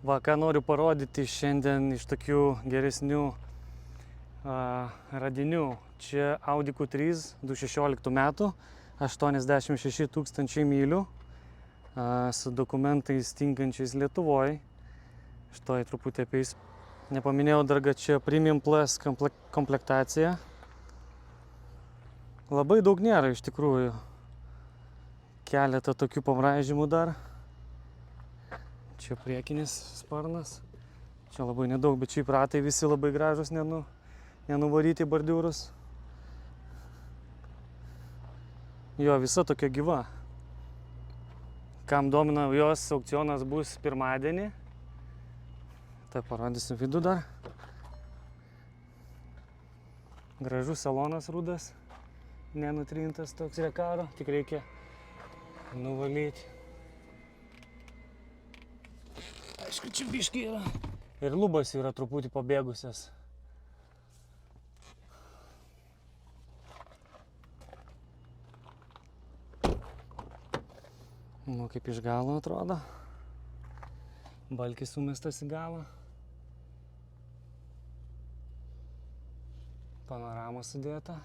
Va, ką noriu parodyti šiandien iš tokių geresnių radinių. Čia Audi Q3 2016 metų, 86 000 mylių, su dokumentais tinkančiais Lietuvoje. Štai truputį apie jais. Nepaminėjau dar, kad čia Premium Plus komplektacija. Labai daug nėra iš tikrųjų. Keletą tokių pabraižymų dar. Čia priekinis sparnas. Čia labai nedaug, bet šiaip ratai visi labai gražus, nenuvaryti bordiūrus. Jo, visa tokia gyva. Kam domina, jos aukcionas bus pirmadienį. Tai parodysiu vidų dar. Gražus salonas rudas. Nenutrintas toks rekaro, tik reikia nuvalyti. Aišku, čia biškį yra. Ir lubos yra truputį pabėgusias. Nu, kaip iš galo atrodo. Balkis sumestas į galą. Panorama sudėta.